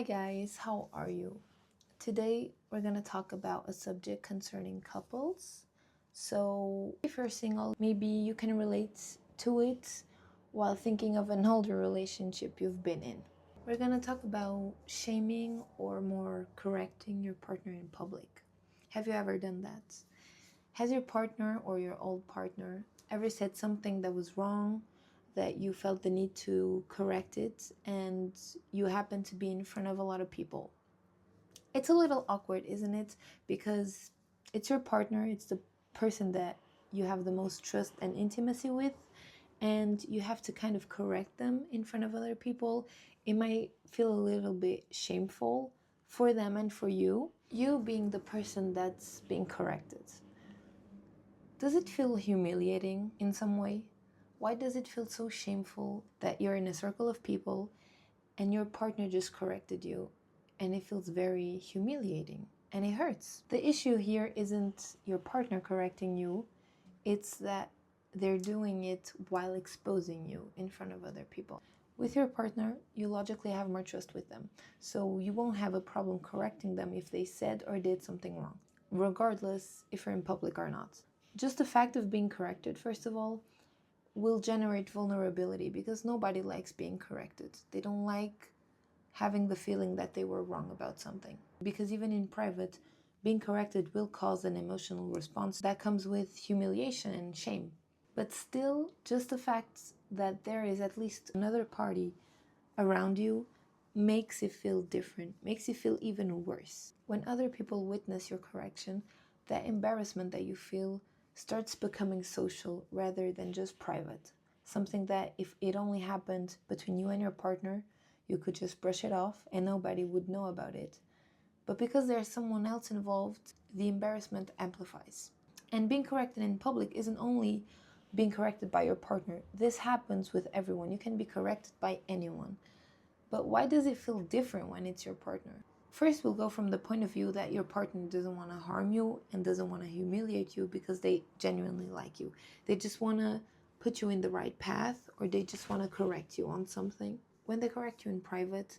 Hi guys, how are you? Today we're going to talk about a subject concerning couples. So, if you're single, maybe you can relate to it while thinking of an older relationship you've been in. We're going to talk about shaming or more correcting your partner in public. Have you ever done that? Has your partner or your old partner ever said something that was wrong, that you felt the need to correct it, and you happen to be in front of a lot of people? It's a little awkward, isn't it? Because it's your partner, it's the person that you have the most trust and intimacy with, and you have to kind of correct them in front of other people. It might feel a little bit shameful for them and for you, you being the person that's being corrected. Does it feel humiliating in some way? Why does it feel so shameful that you're in a circle of people and your partner just corrected you, and it feels very humiliating and it hurts? The issue here isn't your partner correcting you, it's that they're doing it while exposing you in front of other people. With your partner, you logically have more trust with them, so you won't have a problem correcting them if they said or did something wrong, regardless if you're in public or not. Just the fact of being corrected, first of all, will generate vulnerability because nobody likes being corrected. They don't like having the feeling that they were wrong about something. Because even in private, being corrected will cause an emotional response that comes with humiliation and shame. But still, just the fact that there is at least another party around you makes it feel different, makes it feel even worse. When other people witness your correction, that embarrassment that you feel starts becoming social rather than just private. Something that if it only happened between you and your partner, you could just brush it off and nobody would know about it. But because there's someone else involved, the embarrassment amplifies. And being corrected in public isn't only being corrected by your partner. This happens with everyone. You can be corrected by anyone. But why does it feel different when it's your partner? First, we'll go from the point of view that your partner doesn't want to harm you and doesn't want to humiliate you because they genuinely like you. They just want to put you in the right path, or they just want to correct you on something. When they correct you in private,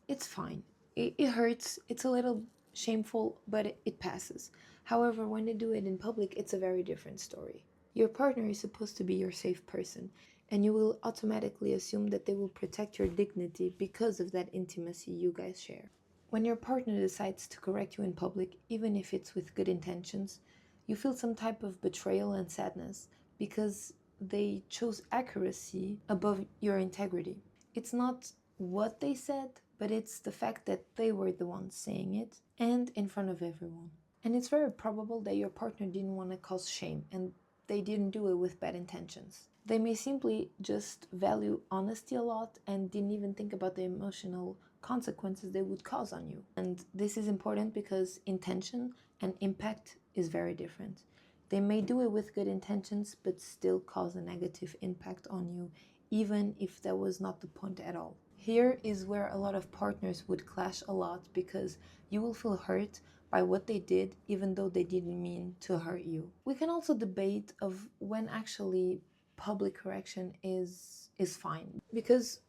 it's fine. It hurts, it's a little shameful, but it passes. However, when they do it in public, it's a very different story. Your partner is supposed to be your safe person, and you will automatically assume that they will protect your dignity because of that intimacy you guys share. When your partner decides to correct you in public, even if it's with good intentions, you feel some type of betrayal and sadness because they chose accuracy above your integrity. It's not what they said, but it's the fact that they were the ones saying it and in front of everyone. And it's very probable that your partner didn't want to cause shame and they didn't do it with bad intentions. They may simply just value honesty a lot and didn't even think about the emotional consequences they would cause on you. And this is important because intention and impact is very different. They may do it with good intentions but still cause a negative impact on you, even if that was not the point at all. Here is where a lot of partners would clash a lot because you will feel hurt by what they did even though they didn't mean to hurt you. We can also debate of when actually public correction is fine, because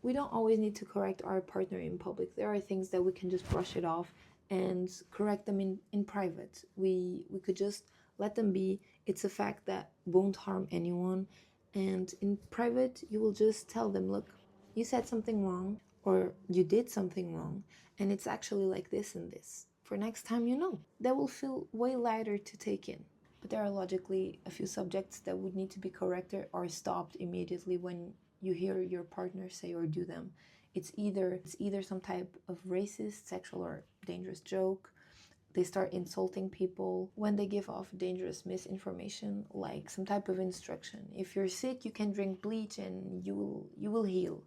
we don't always need to correct our partner in public. There are things that we can just brush it off and correct them in private. We could just let them be. It's a fact that won't harm anyone, and in private you will just tell them, look, you said something wrong or you did something wrong, and it's actually like this and this. For next time, you know, that will feel way lighter to take in. But there are logically a few subjects that would need to be corrected or stopped immediately when you hear your partner say or do them. It's either some type of racist, sexual, or dangerous joke. They start insulting people when they give off dangerous misinformation, like some type of instruction. If you're sick, you can drink bleach and you will heal.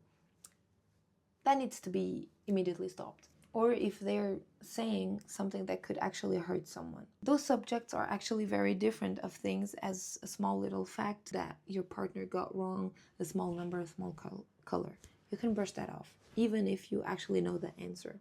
That needs to be immediately stopped. Or if they're saying something that could actually hurt someone. Those subjects are actually very different of things as a small little fact that your partner got wrong, a small number, a small color. You can brush that off, even if you actually know the answer.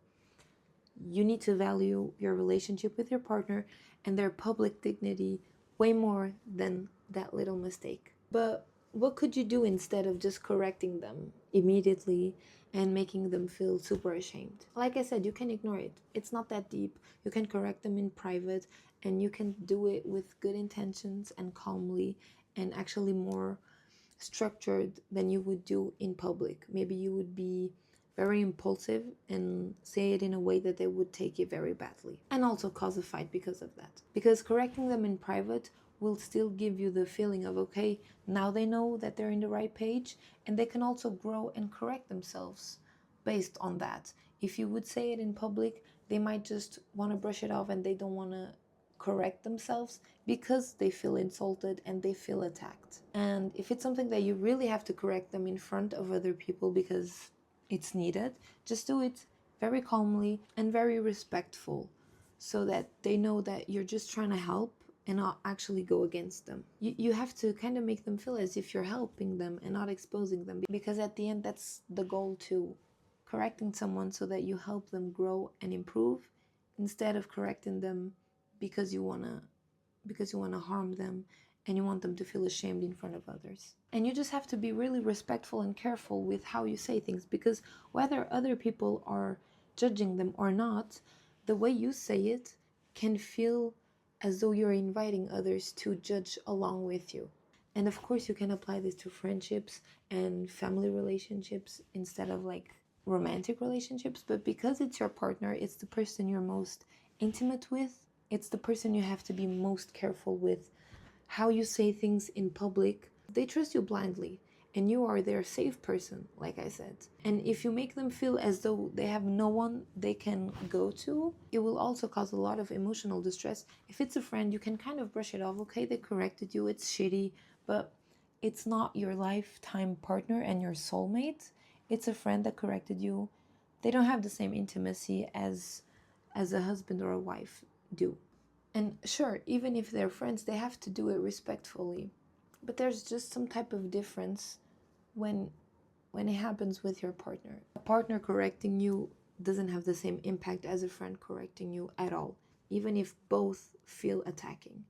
You need to value your relationship with your partner and their public dignity way more than that little mistake. But what could you do instead of just correcting them? immediately and making them feel super ashamed. Like I said, you can ignore it. It's not that deep. You can correct them in private, and you can do it with good intentions and calmly, and actually more structured than you would do in public. Maybe you would be very impulsive and say it in a way that they would take it very badly and also cause a fight because of that. Because correcting them in private will still give you the feeling of, okay, now they know that they're in the right page, and they can also grow and correct themselves based on that. If you would say it in public, they might just want to brush it off and they don't want to correct themselves because they feel insulted and they feel attacked. And if it's something that you really have to correct them in front of other people because it's needed, just do it very calmly and very respectful, so that they know that you're just trying to help and not actually go against them. You have to kind of make them feel as if you're helping them and not exposing them, because at the end that's the goal too. Correcting someone so that you help them grow and improve, instead of correcting them because you want to harm them and you want them to feel ashamed in front of others. And you just have to be really respectful and careful with how you say things, because whether other people are judging them or not, the way you say it can feel as though you're inviting others to judge along with you. And of course, you can apply this to friendships and family relationships instead of like romantic relationships. But because it's your partner, it's the person you're most intimate with, it's the person you have to be most careful with how you say things in public. They trust you blindly, and you are their safe person, like I said. And if you make them feel as though they have no one they can go to, it will also cause a lot of emotional distress. If it's a friend, you can kind of brush it off. Okay, they corrected you, it's shitty, but it's not your lifetime partner and your soulmate. It's a friend that corrected you. They don't have the same intimacy as a husband or a wife do. And sure, even if they're friends, they have to do it respectfully. But there's just some type of difference when it happens with your partner. A partner correcting you doesn't have the same impact as a friend correcting you at all, even if both feel attacking.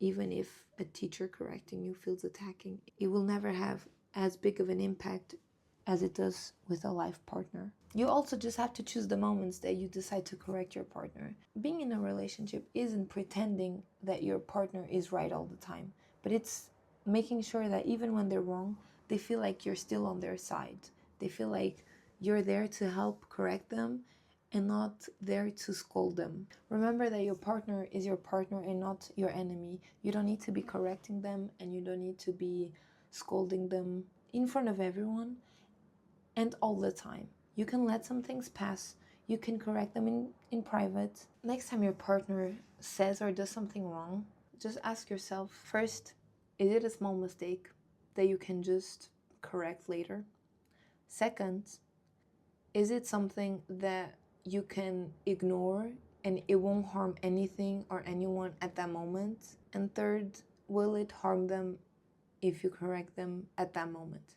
Even if a teacher correcting you feels attacking, it will never have as big of an impact as it does with a life partner. You also just have to choose the moments that you decide to correct your partner. Being in a relationship isn't pretending that your partner is right all the time, but it's making sure that even when they're wrong, they feel like you're still on their side. They feel like you're there to help correct them and not there to scold them. Remember that your partner is your partner and not your enemy. You don't need to be correcting them, and you don't need to be scolding them in front of everyone and all the time. You can let some things pass. You can correct them in private. Next time your partner says or does something wrong, just ask yourself first, is it a small mistake that you can just correct later? Second, is it something that you can ignore and it won't harm anything or anyone at that moment? And third, will it harm them if you correct them at that moment?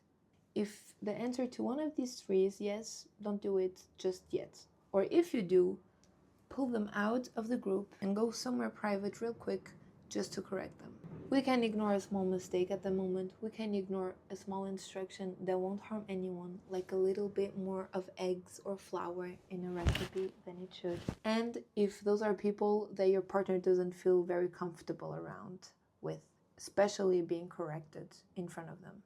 If the answer to one of these three is yes, don't do it just yet. Or if you do, pull them out of the group and go somewhere private real quick just to correct them. We can ignore a small mistake at the moment. We can ignore a small instruction that won't harm anyone, like a little bit more of eggs or flour in a recipe than it should. And if those are people that your partner doesn't feel very comfortable around with, especially being corrected in front of them.